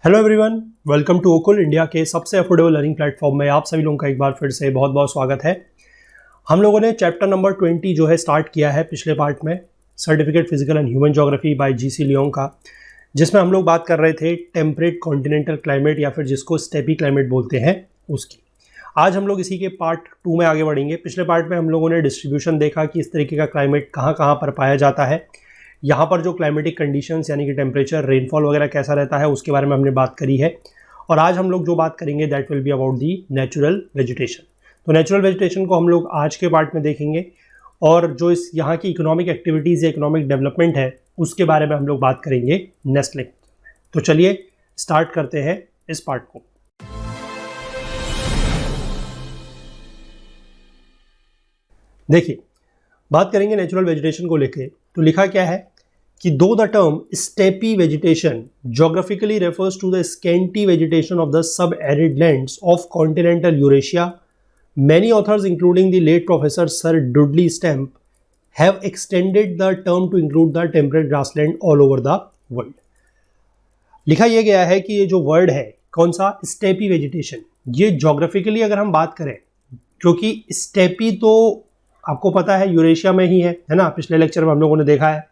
Hello everyone, welcome to ओकुल India के सबसे अफोर्डेबल लर्निंग प्लेटफॉर्म में आप सभी लोगों का एक बार फिर से बहुत बहुत स्वागत है। हम लोगों ने चैप्टर नंबर 20 जो है स्टार्ट किया है पिछले पार्ट में, certificate physical and human geography bye GC Leong का, जिसमें हम लोग बात कर रहे थे टेम्परेट कॉन्टिनेंटल क्लाइमेट या फिर जिसको स्टेपी क्लाइमेट बोलते हैं उसकी। आज हम लोग इसी के पार्ट 2 में आगे बढ़ेंगे। पिछले पार्ट में हम लोगों ने डिस्ट्रीब्यूशन देखा कि इस तरीके का क्लाइमेट कहाँ कहाँ पर पाया जाता है, यहाँ पर जो क्लाइमेटिक कंडीशंस यानी कि टेम्परेचर, रेनफॉल वगैरह कैसा रहता है उसके बारे में हमने बात करी है। और आज हम लोग जो बात करेंगे that will be about the natural vegetation. तो नेचुरल वेजिटेशन को हम लोग आज के पार्ट में देखेंगे और जो इस यहाँ की इकोनॉमिक एक्टिविटीज़ या इकोनॉमिक डेवलपमेंट है उसके बारे में हम लोग बात करेंगे नेक्स्ट लेक्चर में। तो चलिए स्टार्ट करते हैं इस पार्ट को। देखिए, बात करेंगे नेचुरल वेजिटेशन को लेके। तो लिखा क्या है कि दो the term steppe vegetation geographically refers to the scanty vegetation of the sub arid lands of continental Eurasia, many authors including the late professor Sir Dudley Stamp have extended the term to include the temperate grassland all over the world। लिखा यह गया है कि ये जो word है कौन सा, स्टेपी वेजिटेशन, ये जोग्राफिकली अगर हम बात करें, क्योंकि स्टेपी तो आपको पता है यूरेशिया में ही है ना, पिछले लेक्चर में हम लोगों ने देखा है।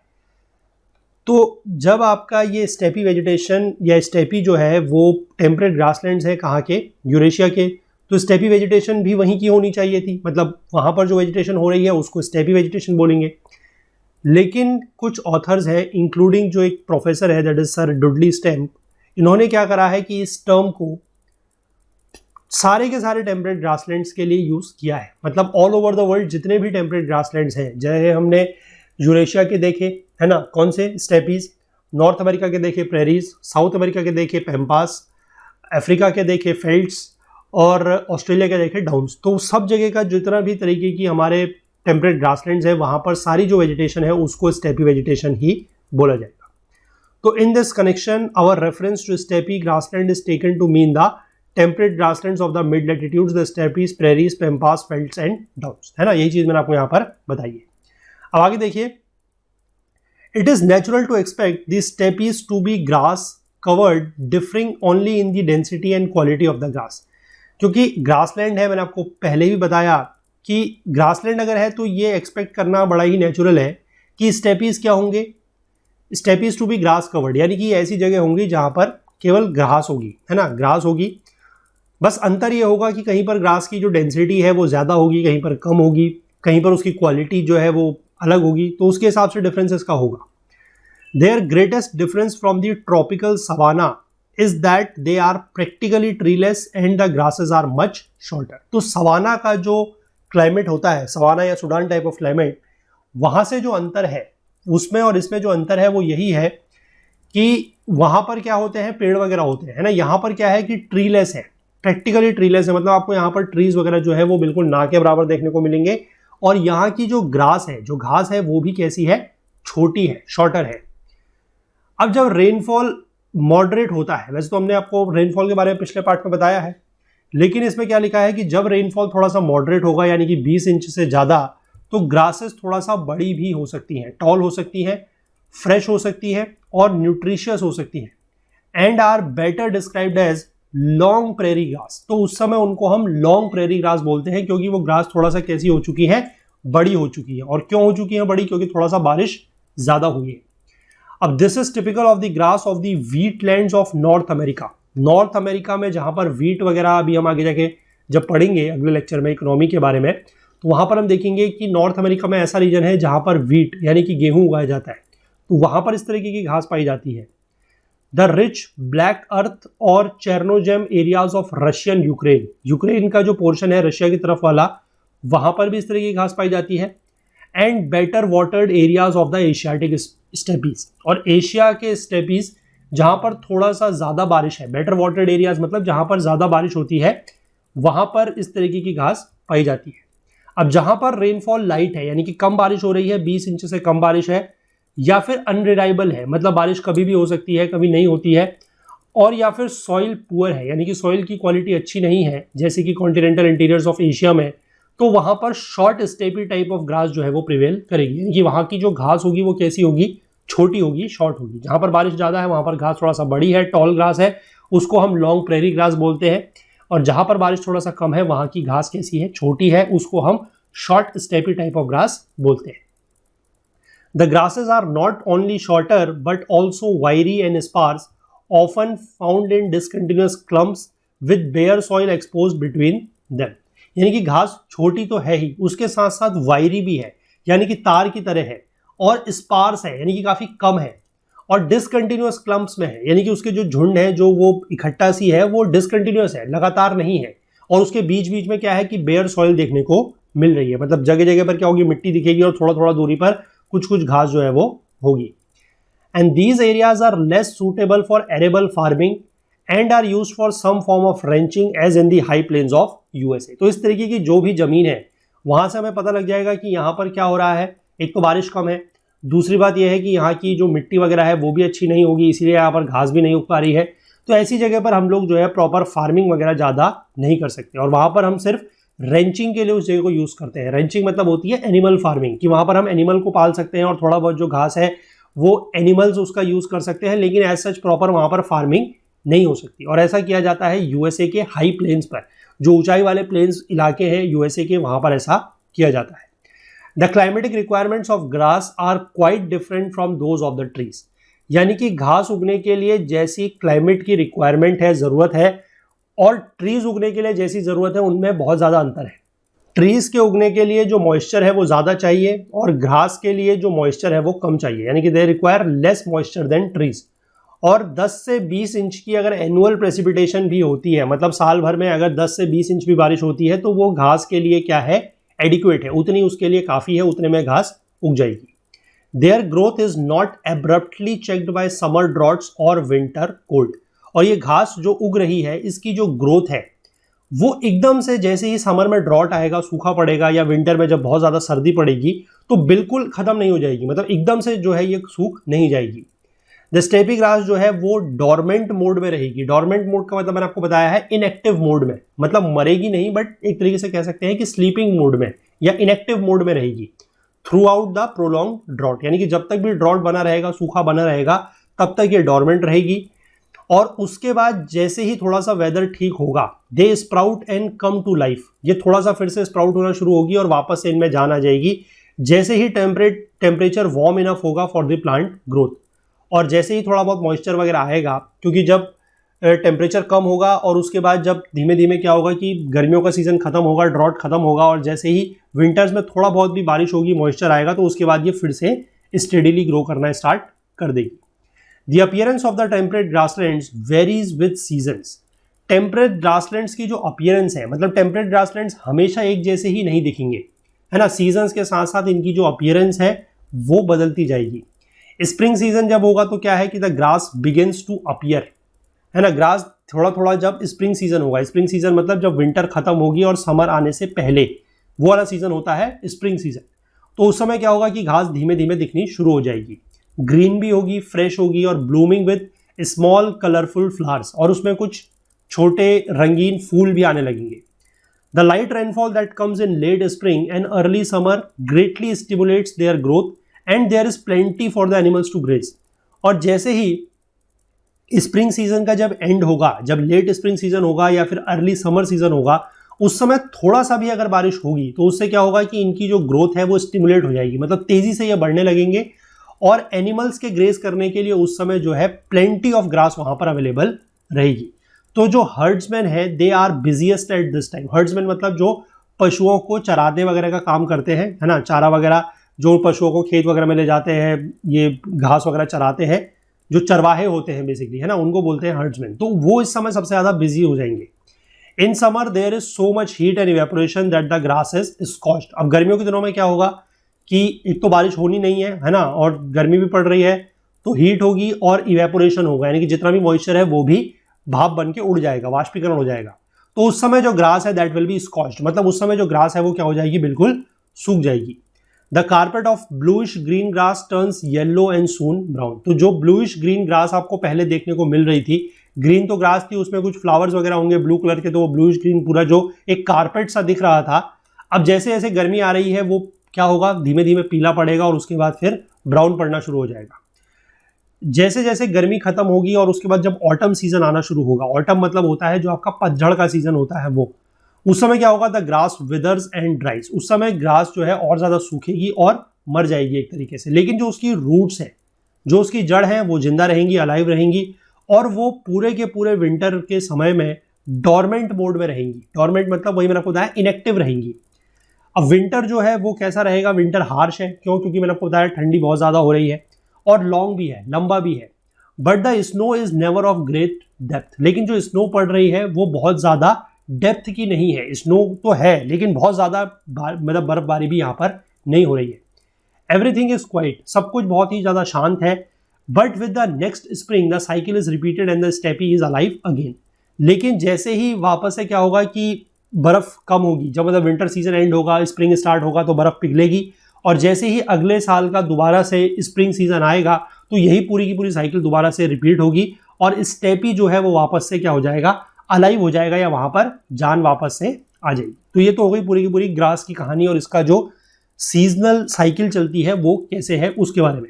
तो जब आपका ये स्टेपी वेजिटेशन या स्टेपी जो है वो टेम्परेट ग्रासलैंड्स है कहाँ के, यूरेशिया के, तो स्टेपी वेजिटेशन भी वहीं की होनी चाहिए थी, मतलब वहाँ पर जो वेजिटेशन हो रही है उसको स्टेपी वेजिटेशन बोलेंगे। लेकिन कुछ ऑथर्स हैं इंक्लूडिंग जो एक प्रोफेसर है दैट इज सर डुडली स्टैम्प, इन्होंने क्या करा है कि इस टर्म को सारे के सारे टेम्परेट ग्रासलैंड्स के लिए यूज़ किया है। मतलब ऑल ओवर द वर्ल्ड जितने भी टेम्परेट ग्रासलैंड्स हैं, जैसे हमने यूरेशिया के देखे है ना, कौन से स्टेपीज, नॉर्थ अमेरिका के देखे प्रेरीज, साउथ अमेरिका के देखे पैम्पास, अफ्रीका के देखे फेल्ट्स और ऑस्ट्रेलिया के देखे डाउन्स। तो सब जगह का जितना भी तरीके की हमारे टेम्परेट ग्रासलैंड्स है वहाँ पर सारी जो वेजिटेशन है उसको स्टेपी वेजिटेशन ही बोला जाएगा। तो in this connection our reference to steppe grassland is taken to mean the temperate grasslands of the mid latitudes, the steppes, prairies, pampas, veldts and downs, है ना, यही चीज मैंने आपको यहाँ पर बताई है। अब आगे देखिए, it is natural to expect the steppes to be grass covered differing only in the density and quality of the grass. क्योंकि ग्रासलैंड है, मैंने आपको पहले भी बताया कि ग्रासलैंड अगर है तो ये एक्सपेक्ट करना बड़ा ही नेचुरल है कि स्टेपीज क्या होंगे, steppes to be grass covered, यानी कि ऐसी जगह होंगी जहां पर केवल ग्रास होगी, है ना, ग्रास होगी। बस अंतर ये होगा कि कहीं पर ग्रास की जो डेंसिटी है वो ज़्यादा होगी, कहीं पर कम होगी, कहीं पर उसकी क्वालिटी जो है वो अलग होगी, तो उसके हिसाब से डिफरेंसेस का होगा। Their greatest difference from the tropical savanna is that they are practically treeless and the grasses are much shorter। तो सवाना का जो क्लाइमेट होता है, सवाना या सूडान टाइप ऑफ क्लाइमेट, वहाँ से जो अंतर है उसमें और इसमें जो अंतर है वो यही है कि वहाँ पर क्या होते हैं, पेड़ वगैरह होते हैं, है ना, यहाँ पर क्या है कि ट्रीलेस है, प्रैक्टिकली ट्रीलेस है, मतलब आपको यहाँ पर ट्रीज वगैरह जो है वो बिल्कुल ना के बराबर देखने को मिलेंगे। और यहाँ की जो ग्रास है, जो घास है वो भी कैसी है, छोटी है, शॉर्टर है। अब जब रेनफॉल मॉडरेट होता है, वैसे तो हमने आपको रेनफॉल के बारे में पिछले पार्ट में बताया है, लेकिन इसमें क्या लिखा है कि जब रेनफॉल थोड़ा सा मॉडरेट होगा यानी कि 20 इंच से ज़्यादा, तो ग्रासेस थोड़ा सा बड़ी भी हो सकती हैं, टॉल हो सकती हैं, फ्रेश हो सकती है और न्यूट्रिशियस हो सकती है, and are better described as long prairie grass. तो उस समय उनको हम लॉन्ग प्रेरी ग्रास बोलते हैं, क्योंकि वो ग्रास थोड़ा सा कैसी हो चुकी है, बड़ी हो चुकी है। और क्यों हो चुकी है बड़ी, क्योंकि थोड़ा सा बारिश ज़्यादा हुई है। अब this is typical of the grass of the wheat lands of north America. North America में जहां पर व्हीट वगैरह, अभी हम आगे जाके जब पढ़ेंगे अगले लेक्चर में इकोनॉमी के बारे में, तो वहां पर हम देखेंगे कि नॉर्थ अमेरिका में ऐसा रीजन है जहां पर व्हीट यानी कि गेहूं उगाया जाता है, तो वहां पर इस तरीके की घास पाई जाती है। द रिच ब्लैक अर्थ और chernozem areas of Russian Ukraine, Ukraine का जो पोर्शन है रशिया की तरफ वाला, वहां पर भी इस तरह की घास पाई जाती है। And better watered areas of the Asiatic steppes, और एशिया के स्टेपीज जहां पर थोड़ा सा ज्यादा बारिश है, बेटर वाटर्ड एरियाज मतलब जहां पर ज्यादा बारिश होती है वहां पर इस तरीके की घास पाई जाती है। अब जहां पर रेनफॉल लाइट है यानी कि कम बारिश हो रही है, 20 इंच से कम बारिश है, या फिर अनरिलायबल है, मतलब बारिश कभी भी हो सकती है कभी नहीं होती है, और या फिर सॉइल पुअर है यानी कि सॉइल की क्वालिटी अच्छी नहीं है, जैसे कि कॉन्टिनेंटल इंटीरियर्स ऑफ एशिया में, तो वहां पर short steppe type of grass जो है वो प्रिवेल करेगी, यानी कि वहां की जो घास होगी वो कैसी होगी, छोटी होगी, शॉर्ट होगी। जहां पर बारिश ज़्यादा है वहां पर घास थोड़ा सा बड़ी है, टॉल ग्रास है, उसको हम लॉन्ग प्रेरी ग्रास बोलते हैं। और जहां पर बारिश थोड़ा सा कम है वहां की घास कैसी है, छोटी है, उसको हम short steppe type of grass बोलते हैं। The grasses are not only shorter but also wiry and sparse, often found in discontinuous clumps with bare soil exposed between them। यानी कि घास छोटी तो है ही, उसके साथ साथ वायरी भी है, यानी कि तार की तरह है, और स्पार्स है यानी कि काफी कम है, और डिसकंटिन्यूअस क्लम्प्स में है, यानी कि उसके जो झुंड है, जो वो इकट्ठा सी है, वो डिसकंटिन्यूअस है, लगातार नहीं है। और उसके बीच बीच में क्या है कि बेयर सॉइल देखने को मिल रही है, मतलब जगह जगह पर क्या होगी, मिट्टी दिखेगी और थोड़ा थोड़ा दूरी पर कुछ कुछ घास जो है वो होगी। And these areas are less suitable for arable farming and are used for some form of ranching as in the high plains of USA. तो इस तरीके की जो भी जमीन है वहां से हमें पता लग जाएगा कि यहाँ पर क्या हो रहा है। एक तो बारिश कम है, दूसरी बात यह है कि यहाँ की जो मिट्टी वगैरह है वो भी अच्छी नहीं होगी, इसीलिए यहाँ पर घास भी नहीं उग पा रही है। तो ऐसी जगह पर हम लोग जो है प्रॉपर फार्मिंग वगैरह ज़्यादा नहीं कर सकते, और वहाँ पर हम सिर्फ रेंचिंग के लिए उस जगह को यूज़ करते हैं। रेंचिंग मतलब होती है एनिमल फार्मिंग, कि वहाँ पर हम एनिमल को पाल सकते हैं और थोड़ा बहुत जो घास है वो एनिमल्स उसका यूज़ कर सकते हैं, लेकिन एज सच प्रॉपर वहाँ पर फार्मिंग नहीं हो सकती। और ऐसा किया जाता है यूएसए के हाई प्लेन्स पर, जो ऊंचाई वाले प्लेन्स इलाके हैं यूएसए के, वहाँ पर ऐसा किया जाता है। The climatic requirements of grass are quite different from those of the trees. यानी कि घास उगने के लिए जैसी क्लाइमेट की रिक्वायरमेंट है, ज़रूरत है, और ट्रीज उगने के लिए जैसी ज़रूरत है, उनमें बहुत ज़्यादा अंतर है। ट्रीज के उगने के लिए जो मॉइस्चर है वो ज़्यादा चाहिए, और घास के लिए जो मॉइस्चर है वो कम चाहिए, यानी कि they require less moisture then trees. और 10 से 20 इंच की अगर एनुअल प्रेसिपिटेशन भी होती है, मतलब साल भर में अगर 10 से 20 इंच भी बारिश होती है, तो वो घास के लिए क्या है, एडिक्वेट है, उतनी उसके लिए काफ़ी है, उतने में घास उग जाएगी। Their growth is not abruptly checked by summer droughts और विंटर कोल्ड। और ये घास जो उग रही है, इसकी जो ग्रोथ है वो एकदम से, जैसे ही समर में ड्रॉट आएगा, सूखा पड़ेगा, या विंटर में जब बहुत ज़्यादा सर्दी पड़ेगी, तो बिल्कुल ख़त्म नहीं हो जाएगी, मतलब एकदम से जो है ये सूख नहीं जाएगी। द स्टेपी ग्रास जो है वो डॉर्मेंट मोड में रहेगी। डॉर्मेंट मोड का मतलब मैंने आपको बताया है इनएक्टिव मोड में, मतलब मरेगी नहीं, बट एक तरीके से कह सकते हैं कि स्लीपिंग मोड में या इनएक्टिव मोड में रहेगी throughout the prolonged drought. यानी कि जब तक भी ड्रॉट बना रहेगा, सूखा बना रहेगा, तब तक ये डॉर्मेंट रहेगी। और उसके बाद जैसे ही थोड़ा सा वेदर ठीक होगा, they sprout and come to life. ये थोड़ा सा फिर से स्प्राउट होना शुरू होगी और वापस से इनमें जान आ जाएगी, जैसे ही टेम्परेचर वार्म इनफ होगा फॉर द प्लांट ग्रोथ। और जैसे ही थोड़ा बहुत मॉइस्चर वगैरह आएगा, क्योंकि जब टेम्परेचर कम होगा और उसके बाद जब धीमे धीमे क्या होगा कि गर्मियों का सीजन खत्म होगा, ड्रॉट खत्म होगा, और जैसे ही विंटर्स में थोड़ा बहुत भी बारिश होगी, मॉइस्चर आएगा, तो उसके बाद ये फिर से स्टेडीली ग्रो करना स्टार्ट कर देगी। The appearance of the temperate grasslands varies with seasons। Temperate grasslands की जो अपीयरेंस है, मतलब टेम्परेट ग्रासलैंड्स हमेशा एक जैसे ही नहीं दिखेंगे, है ना। सीजन्स के साथ साथ इनकी जो अपीयरेंस है वो बदलती जाएगी। स्प्रिंग सीजन जब होगा तो क्या है कि the grass begins to appear, है ना। ग्रास थोड़ा थोड़ा जब स्प्रिंग सीजन होगा, स्प्रिंग सीजन मतलब जब विंटर खत्म होगी और समर आने से पहले, वो वाला सीजन होता है स्प्रिंग सीजन। तो उस समय क्या होगा कि घास धीमे धीमे दिखनी शुरू हो जाएगी, ग्रीन भी होगी, फ्रेश होगी, और blooming with small colourful flowers, और उसमें कुछ छोटे रंगीन फूल भी आने लगेंगे। The light rainfall that comes in late spring and early summer greatly stimulates their growth and there is plenty for the animals to graze. और जैसे ही स्प्रिंग सीजन का जब एंड होगा, जब लेट स्प्रिंग सीजन होगा या फिर अर्ली समर सीजन होगा, उस समय थोड़ा सा भी अगर बारिश होगी तो उससे क्या होगा कि इनकी जो ग्रोथ है वो स्टिमुलेट हो जाएगी, मतलब तेजी से ये बढ़ने लगेंगे, और एनिमल्स के ग्रेज करने के लिए उस समय जो है प्लेंटी ऑफ ग्रास वहां पर अवेलेबल रहेगी। तो जो हर्ड्समैन है, they are busiest at this time. Herdsman मतलब जो पशुओं को चराने वगैरह का काम करते हैं, है ना, चारा वगैरह, जो पशुओं को खेत वगैरह में ले जाते हैं, ये घास वगैरह चराते हैं, जो चरवाहे होते हैं बेसिकली, है ना, उनको बोलते हैं हर्ड्समैन। तो वो इस समय सबसे ज़्यादा बिजी हो जाएंगे। In summer there is so much heat and evaporation that the grass is scorched. अब गर्मियों के दिनों में क्या होगा कि एक तो बारिश होनी नहीं है ना, और गर्मी भी पड़ रही है, तो हीट होगी और इवेपोरेशन होगा, यानी कि जितना भी मॉइस्चर है वो भी भाप बन के उड़ जाएगा, वाष्पीकरण हो जाएगा। तो उस समय जो ग्रास है दैट विल बी स्कॉच्ड, मतलब उस समय जो ग्रास है वो क्या हो जाएगी, बिल्कुल सूख जाएगी। The carpet of bluish green grass turns yellow and soon brown. तो जो ब्लूइश ग्रीन ग्रास आपको पहले देखने को मिल रही थी, ग्रीन तो ग्रास थी, उसमें कुछ फ्लावर्स वगैरह होंगे ब्लू कलर के, तो वो ब्लूइश ग्रीन पूरा जो एक कार्पेट सा दिख रहा था, अब जैसे जैसे गर्मी आ रही है वो क्या होगा, धीमे धीमे पीला पड़ेगा और उसके बाद फिर ब्राउन पड़ना शुरू हो जाएगा। जैसे जैसे गर्मी खत्म होगी और उसके बाद जब ऑटम सीजन आना शुरू होगा, ऑटम मतलब होता है जो आपका पतझड़ का सीजन होता है, वो उस समय क्या होगा, द ग्रास विदर्स एंड ड्राइज, उस समय ग्रास जो है और ज्यादा सूखेगी और मर जाएगी एक तरीके से, लेकिन जो उसकी रूट्स है, जो उसकी जड़ है, वो जिंदा रहेंगी, अलाइव रहेंगी, और वो पूरे के पूरे विंटर के समय में डॉर्मेंट मोड में रहेंगी। डॉर्मेंट मतलब वही मैंने आपको बताया, इनएक्टिव रहेंगी। अब विंटर जो है वो कैसा रहेगा, विंटर हार्श है, क्यों, क्योंकि मैंने आपको बताया ठंडी बहुत ज्यादा हो रही है और लॉन्ग भी है, लंबा भी है। But the snow is never of great depth, लेकिन जो स्नो पड़ रही है वो बहुत ज्यादा डेप्थ की नहीं है। स्नो तो है लेकिन बहुत ज्यादा मतलब बर्फबारी भी यहाँ पर नहीं हो रही है। एवरीथिंग इज क्वाइट, सब कुछ बहुत ही ज्यादा शांत है। But with the next spring the cycle is repeated and the steppe is alive again. लेकिन जैसे ही वापस से क्या होगा कि बर्फ कम होगी, जब मतलब विंटर सीजन एंड होगा, स्प्रिंग स्टार्ट होगा तो बर्फ पिघलेगी, और जैसे ही अगले साल का दोबारा से स्प्रिंग सीजन आएगा तो यही पूरी की पूरी साइकिल दोबारा से रिपीट होगी और स्टेपी जो है वो वापस से क्या हो जाएगा, अलाइव हो जाएगा, या वहां पर जान वापस से आ जाएगी। तो ये तो हो गई पूरी की पूरी ग्रास की कहानी और इसका जो सीजनल साइकिल चलती है वो कैसे है उसके बारे में।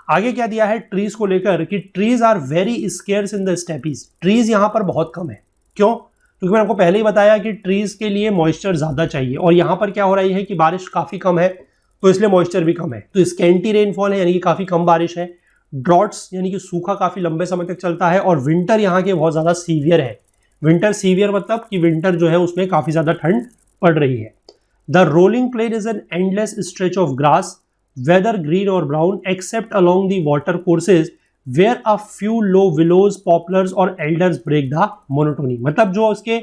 आगे क्या दिया है ट्रीज को लेकर कि trees are very scarce in the steppes. Trees यहाँ पर बहुत कम है, क्यों, क्योंकि मैंने आपको पहले ही बताया कि ट्रीज के लिए मॉइस्चर ज्यादा चाहिए, और यहाँ पर क्या हो रही है कि बारिश काफी कम है तो इसलिए मॉइस्चर भी कम है, तो स्केंटी रेनफॉल है यानी कि काफी कम बारिश है। ड्रॉट्स यानी कि सूखा काफी लंबे समय तक चलता है, और विंटर यहाँ के बहुत ज्यादा सीवियर है। विंटर सीवियर मतलब कि विंटर जो है उसमें काफी ज्यादा ठंड पड़ रही है। The rolling plain is an endless stretch of grass whether green और brown except along the water courses where a few low willows poplars और एल्डर्स ब्रेक द मोनोटोनी। मतलब जो उसके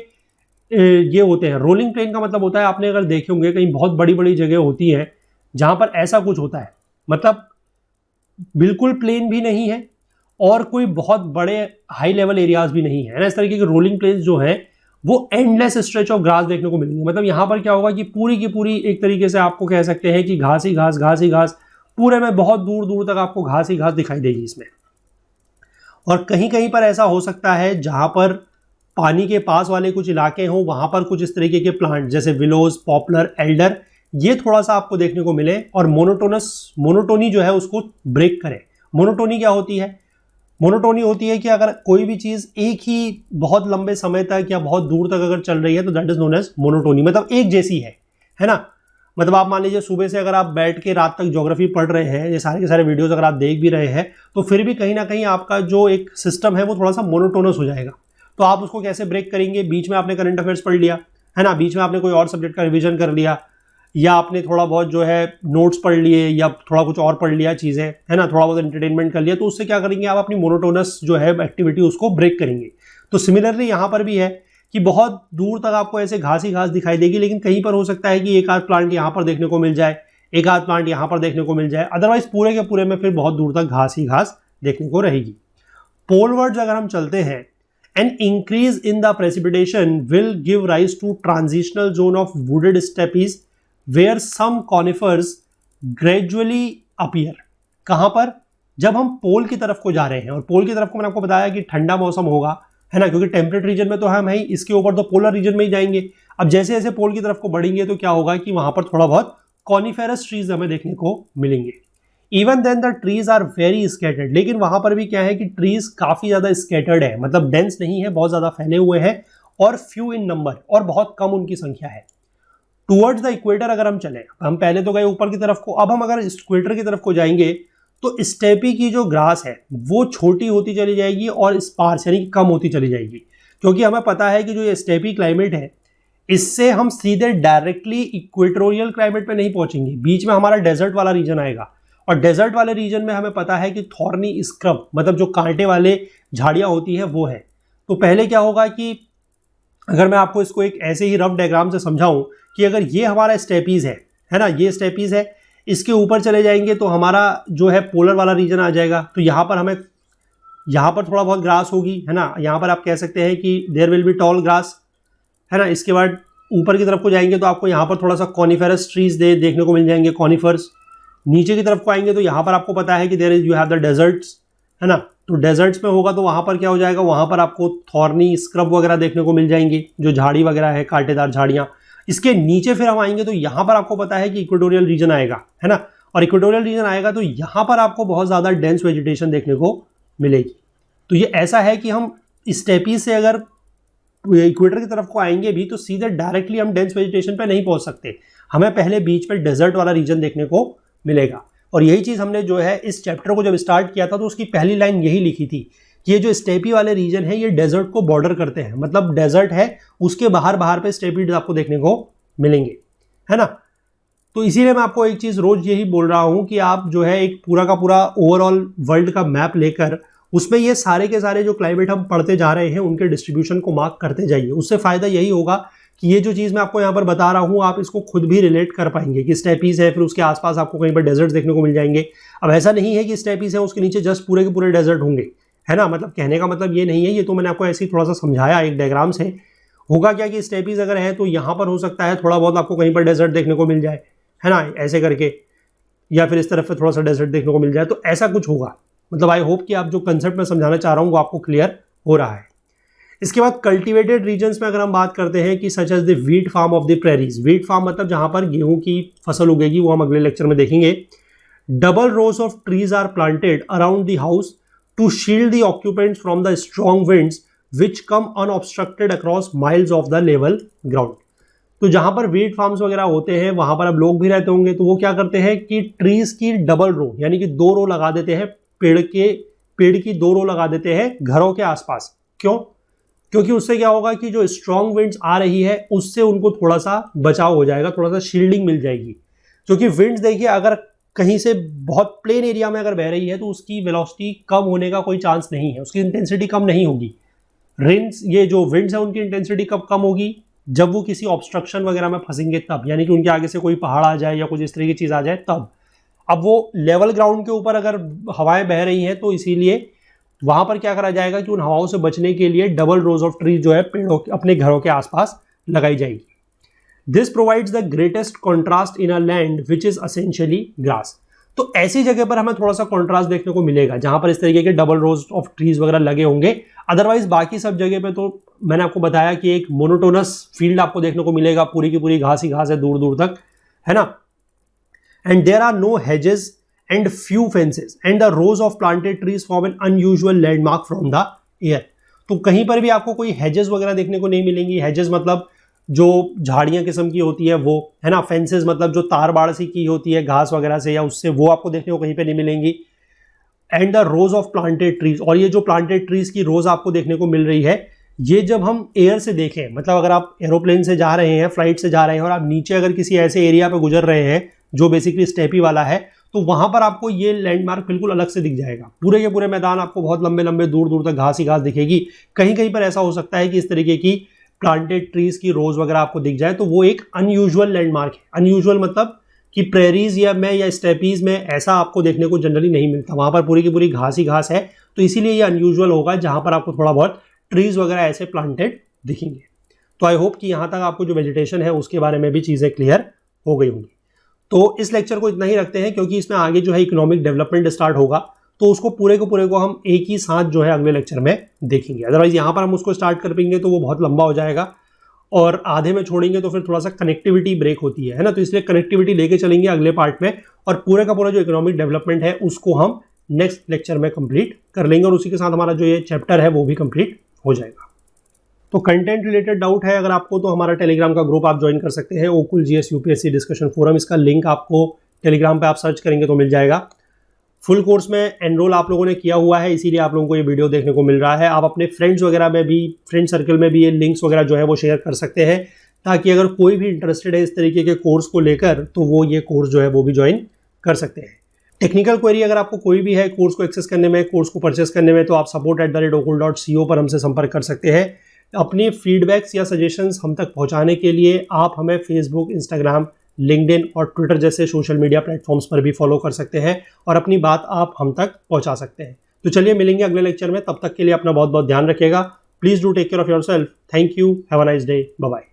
ये होते हैं, रोलिंग प्लेन का मतलब होता है, आपने अगर देखे होंगे कहीं बहुत बड़ी बड़ी जगह होती है जहां पर ऐसा कुछ होता है, मतलब बिल्कुल प्लेन भी नहीं है और कोई बहुत बड़े हाई लेवल एरियाज भी नहीं है ना, इस तरीके के रोलिंग प्लेन्स जो हैं वो एंडलेस स्ट्रेच ऑफ ग्रास देखने को मिलेंगे। मतलब यहाँ पर क्या होगा कि पूरी की पूरी एक तरीके से आपको कह सकते हैं कि घास ही घास, घास ही घास, पूरे में बहुत दूर दूर तक आपको घास ही घास दिखाई देगी इसमें। और कहीं कहीं पर ऐसा हो सकता है जहां पर पानी के पास वाले कुछ इलाके हों, वहां पर कुछ इस तरीके के प्लांट जैसे विलोज, पॉपुलर, एल्डर, ये थोड़ा सा आपको देखने को मिले और मोनोटोनी जो है उसको ब्रेक करे। मोनोटोनी क्या होती है, मोनोटोनी होती है कि अगर कोई भी चीज एक ही बहुत लंबे समय तक या बहुत दूर तक अगर चल रही है तो that is known as monotony, मतलब एक जैसी है ना। मतलब आप मान लीजिए सुबह से अगर आप बैठ के रात तक ज्योग्राफी पढ़ रहे हैं, ये सारे के सारे वीडियोस अगर आप देख भी रहे हैं, तो फिर भी कहीं ना कहीं आपका जो एक सिस्टम है वो थोड़ा सा मोनोटोनस हो जाएगा। तो आप उसको कैसे ब्रेक करेंगे, बीच में आपने करंट अफेयर्स पढ़ लिया है ना, बीच में आपने कोई और सब्जेक्ट का रिविजन कर लिया, या आपने थोड़ा बहुत जो है नोट्स पढ़ लिए या थोड़ा कुछ और पढ़ लिया चीज़ें, है ना, थोड़ा बहुत एंटरटेनमेंट कर लिया, तो उससे क्या करेंगे आप अपनी मोनोटोनस जो है एक्टिविटी उसको ब्रेक करेंगे। तो सिमिलरली यहाँ पर भी है कि बहुत दूर तक आपको ऐसे घास ही घास दिखाई देगी, लेकिन कहीं पर हो सकता है कि एक आध प्लांट यहाँ पर देखने को मिल जाए, एक आध प्लांट यहाँ पर देखने को मिल जाए, अदरवाइज पूरे के पूरे में फिर बहुत दूर तक घास ही घास देखने को रहेगी। पोलवर्ड्स अगर हम चलते हैं, an increase in the precipitation will give rise to transitional zone of wooded steppes where some conifers gradually appear. कहां पर, जब हम पोल की तरफ को जा रहे हैं, और पोल की तरफ को मैंने आपको बताया कि ठंडा मौसम होगा, है ना, क्योंकि टेम्परेट रीजन में तो हम है, इसके ऊपर तो पोलर रीजन में ही जाएंगे। अब जैसे जैसे पोल की तरफ को बढ़ेंगे तो क्या होगा कि वहां पर थोड़ा बहुत कॉनिफेरस ट्रीज हमें देखने को मिलेंगे। Even then the trees are very scattered, लेकिन वहां पर भी क्या है कि ट्रीज काफी ज्यादा स्कैटर्ड है, मतलब डेंस नहीं है, बहुत ज्यादा फैले हुए हैं, और फ्यू इन नंबर, और बहुत कम उनकी संख्या है। टूवर्ड्स द इक्वेटर अगर हम चले, हम पहले तो गए ऊपर की तरफ को, अब हम अगर इक्वेटर की तरफ को जाएंगे तो स्टेपी की जो ग्रास है वो छोटी होती चली जाएगी और स्पार्स यानी कि कम होती चली जाएगी, क्योंकि हमें पता है कि जो ये स्टेपी क्लाइमेट है इससे हम सीधे डायरेक्टली इक्वेटोरियल क्लाइमेट पे नहीं पहुंचेंगे, बीच में हमारा डेजर्ट वाला रीजन आएगा, और डेजर्ट वाले रीजन में हमें पता है कि थॉर्नी स्क्रब मतलब जो कांटे वाले झाड़ियां होती है वो है। तो पहले क्या होगा कि अगर मैं आपको इसको एक ऐसे ही रफ डायग्राम से समझाऊं कि अगर ये हमारा स्टेपीज है ना, ये स्टेपीज है, इसके ऊपर चले जाएंगे तो हमारा जो है पोलर वाला रीजन आ जाएगा। तो यहाँ पर हमें, यहाँ पर थोड़ा बहुत ग्रास होगी, है ना, यहाँ पर आप कह सकते हैं कि there will be tall grass, है ना। इसके बाद ऊपर की तरफ को जाएंगे तो आपको यहाँ पर थोड़ा सा कॉनिफेरस ट्रीज देखने को मिल जाएंगे, कॉनिफर्स। नीचे की तरफ को आएंगे तो यहाँ पर आपको पता है कि there is you have the deserts, है ना। तो डेजर्ट्स में होगा तो वहाँ पर क्या हो जाएगा, वहाँ पर आपको थॉर्नी स्क्रब वगैरह देखने को मिल जाएंगे, जो झाड़ी वगैरह है, कांटेदार झाड़ियाँ। इसके नीचे फिर हम आएंगे तो यहाँ पर आपको पता है कि इक्वेटोरियल रीजन आएगा, है ना, और इक्वेटोरियल रीजन आएगा तो यहाँ पर आपको बहुत ज़्यादा डेंस वेजिटेशन देखने को मिलेगी। तो ये ऐसा है कि हम स्टेपी से अगर इक्वेटर की तरफ को आएंगे भी तो सीधे डायरेक्टली हम डेंस वेजिटेशन पे नहीं पहुंच सकते, हमें पहले बीच में डेजर्ट वाला रीजन देखने को मिलेगा। और यही चीज़ हमने जो है इस चैप्टर को जब स्टार्ट किया था तो उसकी पहली लाइन यही लिखी थी कि ये जो स्टेपी वाले रीजन है ये डेजर्ट को बॉर्डर करते हैं, मतलब डेजर्ट है उसके बाहर बाहर पे स्टेपी आपको देखने को मिलेंगे, है ना। तो इसीलिए मैं आपको एक चीज़ रोज यही बोल रहा हूँ कि आप जो है एक पूरा का पूरा ओवरऑल वर्ल्ड का मैप लेकर उसमें ये सारे के सारे जो क्लाइमेट हम पढ़ते जा रहे हैं उनके डिस्ट्रीब्यूशन को मार्क करते जाइए। उससे फ़ायदा यही होगा कि ये जो चीज़ मैं आपको यहाँ पर बता रहा हूँ आप इसको खुद भी रिलेट कर पाएंगे कि स्टेपीज है, फिर उसके आसपास आपको कहीं पर डेजर्ट्स देखने को मिल जाएंगे। अब ऐसा नहीं है कि स्टेपीज है उसके नीचे जस्ट पूरे के पूरे डेजर्ट होंगे, है ना, मतलब कहने का मतलब ये नहीं है, ये तो मैंने आपको ऐसे ही थोड़ा सा समझाया एक डायग्राम से। होगा क्या कि स्टेपीज अगर है तो यहाँ पर हो सकता है थोड़ा बहुत आपको कहीं पर डेजर्ट देखने को मिल जाए, है ना, ऐसे करके, या फिर इस तरफ से थोड़ा सा डेजर्ट देखने को मिल जाए, तो ऐसा कुछ होगा। मतलब आई होप कि आप जो कंसेप्ट मैं समझाना चाह रहा हूँ वो आपको क्लियर हो रहा है। इसके बाद कल्टीवेटेड रीजन्स में अगर हम बात करते हैं कि such as the wheat farm of the prairies, wheat farm मतलब जहाँ पर गेहूं की फसल उगेगी, वो हम अगले लेक्चर में देखेंगे। Double rows of trees are planted around the house to shield the occupants from the strong winds which come unobstructed across miles of the level ground. तो जहाँ पर व्हीट फार्म्स वगैरह होते हैं वहाँ पर अब लोग भी रहते होंगे, तो वो क्या करते हैं कि ट्रीज की डबल रो यानी कि 2 रो लगा देते हैं, पेड़ की 2 रो लगा देते हैं घरों के आसपास। क्यों? क्योंकि उससे क्या होगा कि जो स्ट्रॉन्ग विंड्स आ रही है उससे उनको थोड़ा सा बचाव हो जाएगा, थोड़ा सा शील्डिंग मिल जाएगी। क्योंकि विंड्स देखिए अगर कहीं से बहुत प्लेन एरिया में अगर बह रही है तो उसकी वेलोसिटी कम होने का कोई चांस नहीं है, उसकी इंटेंसिटी कम नहीं होगी। ये जो विंड्स है उनकी इंटेंसिटी कब कम होगी? जब वो किसी ऑब्स्ट्रक्शन वगैरह में फंसेंगे तब, यानी कि उनके आगे से कोई पहाड़ आ जाए या कुछ इस तरह की चीज़ आ जाए तब। अब वो लेवल ग्राउंड के ऊपर अगर हवाएं बह रही हैं तो इसीलिए वहां पर क्या करा जाएगा कि उन हवाओं से बचने के लिए डबल रोज ऑफ ट्री जो है पेड़ों अपने घरों के आसपास लगाई जाएगी। This provides the greatest contrast in a land which is essentially grass. तो ऐसी जगह पर हमें थोड़ा सा कॉन्ट्रास्ट देखने को मिलेगा जहां पर इस तरीके के डबल रोज ऑफ ट्रीज वगैरह लगे होंगे। अदरवाइज बाकी सब जगह पे तो मैंने आपको बताया कि एक मोनोटोनस फील्ड आपको देखने को मिलेगा, पूरी की पूरी घास ही घास है दूर दूर तक, है ना। And there are no hedges and few fences and the rows of planted trees form an unusual landmark from the air। तो कहीं पर भी आपको कोई hedges वगैरह देखने को नहीं मिलेंगी। hedges मतलब जो झाड़ियां किस्म की होती है वो, है ना। फेंसेस मतलब जो तार बाड़ सी की होती है घास वगैरह से या उससे, वो आपको देखने को कहीं पे नहीं मिलेंगी। And the rose of planted trees, और ये जो प्लांटेड ट्रीज की रोज आपको देखने को मिल रही है ये जब हम एयर से देखें, मतलब अगर आप एरोप्लेन से जा रहे हैं, फ्लाइट से जा रहे हैं और आप नीचे अगर किसी ऐसे एरिया पे गुजर रहे हैं जो बेसिकली स्टेपी वाला है, तो वहां पर आपको ये लैंडमार्क बिल्कुल अलग से दिख जाएगा। पूरे के पूरे मैदान आपको बहुत लंबे लंबे दूर दूर तक घास ही घास दिखेगी। कहीं कहीं पर ऐसा हो सकता है कि इस तरीके की प्लांटेड ट्रीज की रोज वगैरह आपको दिख जाए, तो वो एक अनयूजुअल लैंडमार्क है। अनयूजुअल मतलब कि प्रेरीज या स्टेपीज में ऐसा आपको देखने को जनरली नहीं मिलता, वहां पर पूरी की पूरी घास ही घास है, तो इसीलिए ये अनयूजुअल होगा जहां पर आपको थोड़ा बहुत ट्रीज वगैरह ऐसे प्लांटेड दिखेंगे। तो आई होप कि यहाँ तक आपको जो वेजिटेशन है उसके बारे में भी चीज़ें क्लियर हो गई होंगी। तो इस लेक्चर को इतना ही रखते हैं क्योंकि इसमें आगे जो है इकोनॉमिक डेवलपमेंट स्टार्ट होगा, तो उसको पूरे को हम एक ही साथ जो है अगले लेक्चर में देखेंगे। अदरवाइज यहाँ पर हम उसको स्टार्ट कर पाएंगे तो वो बहुत लंबा हो जाएगा और आधे में छोड़ेंगे तो फिर थोड़ा सा कनेक्टिविटी ब्रेक होती है ना। तो इसलिए कनेक्टिविटी लेके चलेंगे अगले पार्ट में और पूरे का पूरा जो इकोनॉमिक डेवलपमेंट है उसको हम नेक्स्ट लेक्चर में कंप्लीट कर लेंगे और उसी के साथ हमारा जो ये चैप्टर है वो भी कंप्लीट हो जाएगा। तो कंटेंट रिलेटेड डाउट है अगर आपको, तो हमारा टेलीग्राम का ग्रुप आप ज्वाइन कर सकते हैं, ओकुल जीएस यूपीएससी डिस्कशन फोरम। इसका लिंक आपको टेलीग्राम पे आप सर्च करेंगे तो मिल जाएगा। फुल कोर्स में एनरोल आप लोगों ने किया हुआ है, इसीलिए आप लोगों को ये वीडियो देखने को मिल रहा है। आप अपने फ्रेंड्स वगैरह में भी, फ्रेंड सर्कल में भी ये लिंक्स वगैरह जो है वो शेयर कर सकते हैं, ताकि अगर कोई भी इंटरेस्टेड है इस तरीके के कोर्स को लेकर तो वो ये कोर्स जो है वो भी ज्वाइन कर सकते हैं। टेक्निकल क्वेरी अगर आपको कोई भी है कोर्स को एक्सेस करने में, कोर्स को परचेस करने में, तो आप support@okul.co पर हमसे संपर्क कर सकते हैं। अपने फीडबैक्स या सजेशंस हम तक पहुंचाने के लिए आप हमें फेसबुक, इंस्टाग्राम, लिंक्डइन और ट्विटर जैसे सोशल मीडिया प्लेटफॉर्म्स पर भी फॉलो कर सकते हैं और अपनी बात आप हम तक पहुंचा सकते हैं। तो चलिए मिलेंगे अगले लेक्चर में, तब तक के लिए अपना बहुत बहुत ध्यान रखिएगा। Please do take care of yourself. Thank you, have a nice day, bye bye.